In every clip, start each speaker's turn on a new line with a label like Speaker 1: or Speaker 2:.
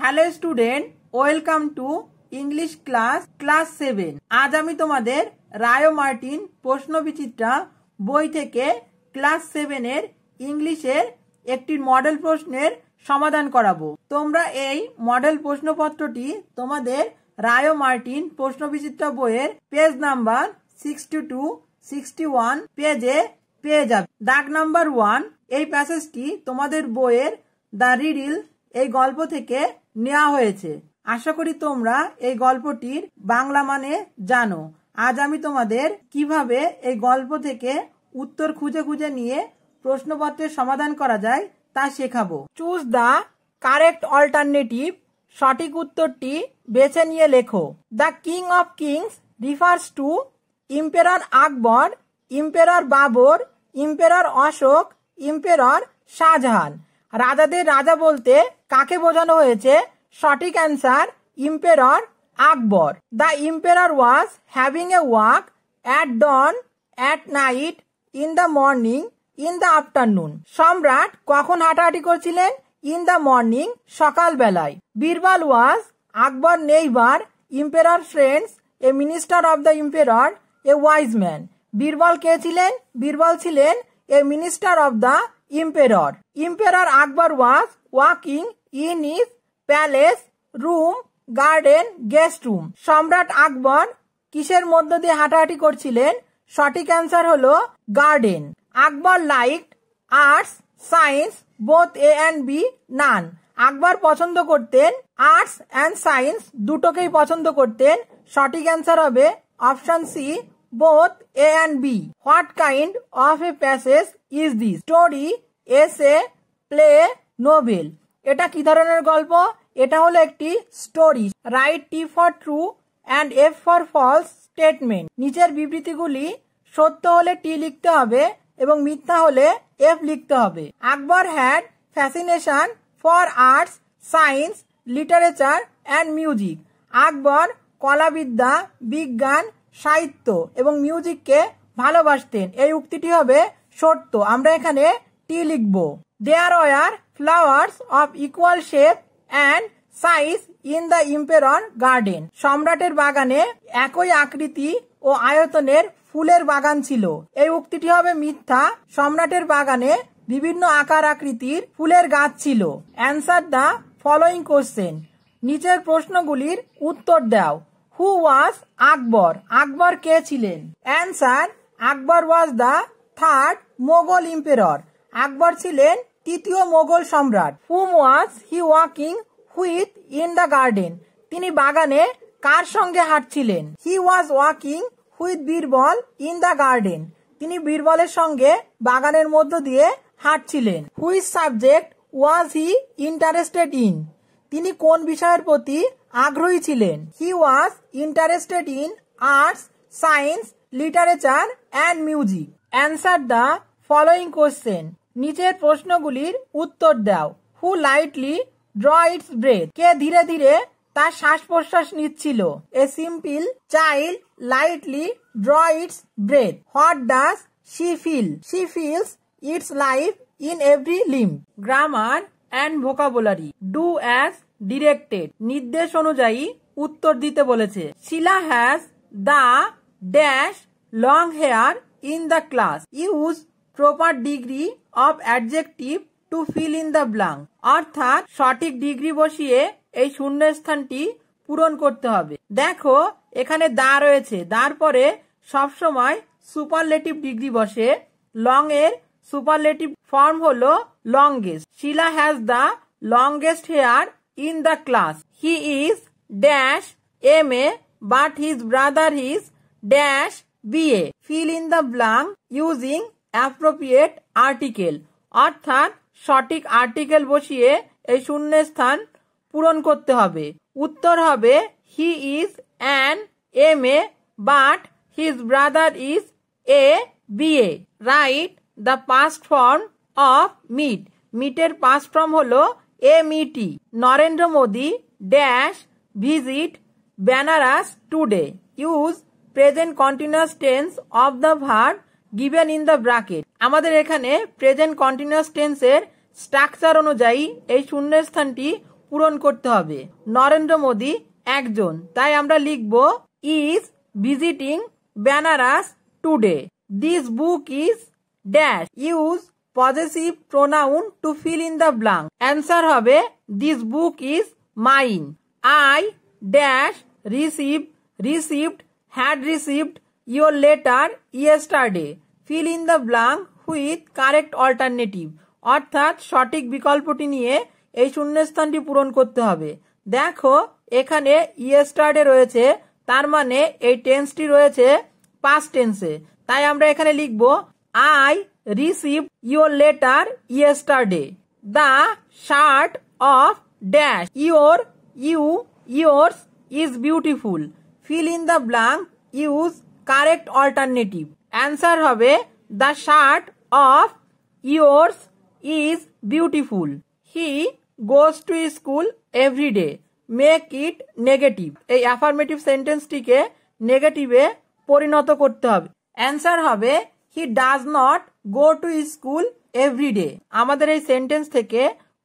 Speaker 1: Hello student, welcome to English class 7। আজ আমি তোমাদের রায় ও মার্টিন প্রশ্নবিচিত্রা বই থেকে ক্লাস 7 এর ইংলিশের একটি মডেল প্রশ্নের সমাধান করাবো। তোমরা এই মডেল প্রশ্নপত্রটি তোমাদের রায় ও মার্টিন প্রশ্নবিচিত্রা বইয়ের পেজ নাম্বার 62, 61 পেজে পেয়ে যাবে। দাগ নাম্বার 1 এই প্যাসেজটি তোমাদের বইয়ের দ্য রিডল এই গল্প থেকে নেওয়া হয়েছে। আশা করি তোমরা এই গল্পটির বাংলা মানে জানো। আজ আমি তোমাদের কিভাবে এই গল্প থেকে উত্তর খুঁজে খুঁজে নিয়ে প্রশ্নপত্রের সমাধান করা যায় তা শেখাবো। চুজ দ্য কারেক্ট অল্টারনেটিভ, সঠিক উত্তরটি বেছে নিয়ে লেখো। The king of kings refers to emperor Akbar, emperor Babar, emperor Ashoka, emperor Shahjahan. রাজাদের রাজা বলতে কাকে বোঝানো হয়েছে? সঠিক answer emperor Akbar. The emperor was having a walk at dawn, at night, in the morning, in the afternoon. সম্রাট কখন হাঁটাহাঁটি করছিলেন? ইন দ্য মর্নিং, সকালবেলায়। Birbal was Akbar neighbour, emperor friends, a minister of the emperor, a wise man. Birbal কে ছিলেন? বীরবল ছিলেন a minister of the emperor. Emperor Akbar was walking in his palace, room, garden, guest room. সম্রাট আকবর কিসের মধ্য দিয়ে হাঁটাহাঁটি করছিলেন? সঠিক অ্যান্সার হলো garden. Akbar liked arts, science, both A and B, none. Akbar পছন্দ করতেন আর্টস অ্যান্ড সায়েন্স দুটোকেই পছন্দ করতেন। সঠিক অ্যান্সার হবে option C, both A and B. What kind of a passage is this? Story, essay, play, novel. এটা কি ধরনের গল্প? এটা হলো একটি story. Write T for true and F for false statement. নিচের বিবৃতিগুলি সত্য হলে টি লিখতে হবে এবং মিথ্যা হলে এফ লিখতে হবে। Akbar had fascination for arts, science, literature and music. Akbar কলাবিদ্যা, বিজ্ঞান, সাহিত্য এবং মিউজিককে ভালোবাসতেন। এই উক্তিটি হবে সত্য। আমরা এখানে টি লিখব। There were flowers of equal shape and size in the emperor garden. সম্রাটের বাগানে একই আকৃতি ও আয়তনের ফুলের বাগান ছিল। এই উক্তিটি হবে মিথ্যা। সম্রাটের বাগানে বিভিন্ন আকার আকৃতির ফুলের গাছ ছিল। Answer the following question. নিচের প্রশ্নগুলির উত্তর দাও। হু ওয়াজ আকবর? আকবর কে ছিলেন? Answer Akbar was the third Mughal emperor. Akbar ছিলেন তৃতীয় মোগল সম্রাট। Who was he walking with in the garden? তিনি বাগানে কার সঙ্গে হাঁটছিলেন? He was walking with Birbal in the garden. তিনি বীরবলের সঙ্গে বাগানের মধ্য দিয়ে হাঁটছিলেন। Which subject was he interested in? তিনি কোন বিষয়ের প্রতি আগ্রহী ছিলেন? He was interested in arts, science, literature and music. Answer the following question. নিচের প্রশ্নগুলির উত্তর দাও। Who lightly draw its breath? কে ধীরে ধীরে তার শ্বাস প্রশ্বাস নিচ্ছিল? A simple child lightly draw its breath. What does she feel? She feels its life in every limb. Grammar and vocabulary. Do as directed. নির্দেশ অনুযায়ী উত্তর দিতে বলেছে। Sheila has the dash long hair in the class. Use proper degree of adjective to fill in the blank. অর্থাৎ সঠিক degree বসিয়ে এই শূন্যস্থানটি পূরণ করতে হবে। দেখো এখানে দা রয়েছে, দার পরে সবসময় সুপারলেটিভ ডিগ্রি বসে। লং এর সুপারলেটিভ ফর্ম হলো longest. Shila has the longest hair in the class. He is dash MA but his brother is dash BA. Fill in the blank using appropriate article. অর্থাৎ সঠিক article বসিয়ে এই শূন্যস্থান পূরণ করতে হবে। উত্তর হবে he is an MA but his brother is a BA. Write the past form of meet. মিটের পাস্ট ফর্ম হলো MET. Narendra Modi dash visit Banaras today. Use present continuous tense of the verb given in the bracket. আমাদের এখানে present continuous টেন্সের structure অনুযায়ী এই শূন্যস্থানটি পূরণ করতে হবে। নরেন্দ্র মোদী একজন, তাই আমরা লিখব is visiting Banaras today. This book is dash. Use possessive pronoun to fill in the blank. Answer হবে this book is mine. I dash received had received your letter yesterday. Fill in the blank with correct alternative. অর্থাৎ সঠিক বিকল্পটি নিয়ে এই শূন্যস্থানটি পূরণ করতে হবে। দেখো এখানে yesterday রয়েছে, তার মানে এই টেন্সটি রয়েছে past tense-এ, তাই আমরা এখানে লিখব I received your letter yesterday. The shirt of dash yours is beautiful. Fill in the blank, use correct alternative. Answer হবে the shirt of yours is beautiful. He goes to school every day. Make it negative. এই affirmative সেন্টেন্সটিকে নেগেটিভে পরিণত করতে হবে। Answer হবে he does not go to school every day. আমাদের এই sentence থেকে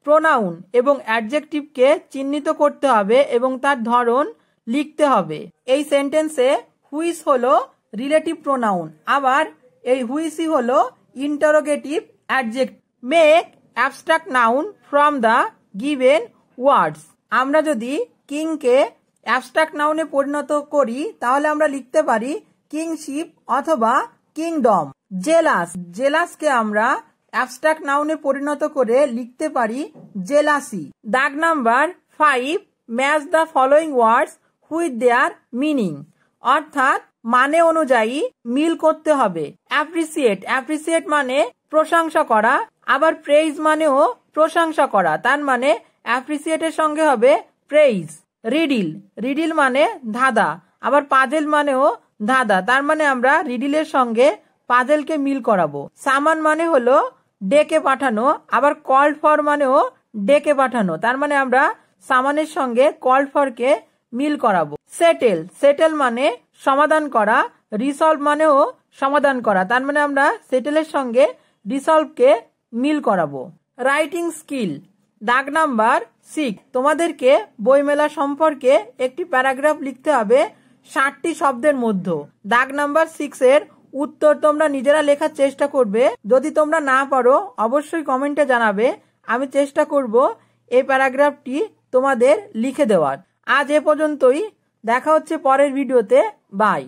Speaker 1: pronoun এবং অ্যাডজেক্টিভকে চিহ্নিত করতে হবে এবং তার ধরন লিখতে হবে। এই সেন্টেন্সে হুইচ হলো রিলেটিভ প্রোনাউন, আবার এই হুইচই হলো interrogative adjective. Make abstract noun from the given words. আমরা যদি কিংকে অ্যাবস্ট্রাক্ট নাউনে পরিণত করি তাহলে আমরা লিখতে পারি কিংশিপ অথবা কিংডম। জেলাসকে আমরা অ্যাবস্ট্রাক্ট নাউনে পরিণত করে লিখতে পারি জেলাসি। দাগ number 5, match the following words with their meaning. অর্থাৎ মানে অনুযায়ী মিল করতে হবে। অ্যাপ্রিসিয়েট মানে প্রশংসা করা, আবার প্রেইজ মানেও প্রশংসা করা, তার মানে অ্যাপ্রিসিয়েটের সঙ্গে হবে প্রেইজ। রিডিল মানে ধাঁধা, আবার পাজেল মানেও ধাঁধা, তার মানে আমরা রিডিলের সঙ্গে পাজেলকে মিল করাবো। সামান মানে হলো ডেকে পাঠানো, আবার কল্ড ফর মানেও ডেকে পাঠানো, তার মানে আমরা সামানের সঙ্গে কল্ড ফরকে মিল করাবো। সেটেল মানে সমাধান করা, রিসলভ মানেও সমাধান করা, তার মানে আমরা সেটেলের সঙ্গে রিসলভকে মিল করাবো। রাইটিং স্কিল, দাগ নাম্বার 6, তোমাদেরকে বইমেলা সম্পর্কে একটি প্যারাগ্রাফ লিখতে হবে 60টি শব্দের মধ্যে। দাগ নাম্বার 6 এর উত্তর তোমরা নিজেরা লেখার চেষ্টা করবে। যদি তোমরা না পারো অবশ্যই কমেন্টে জানাবে, আমি চেষ্টা করব এই প্যারাগ্রাফটি তোমাদের লিখে দেওয়ার। আজ এ পর্যন্তই, দেখা হচ্ছে পরের ভিডিওতে। বাই।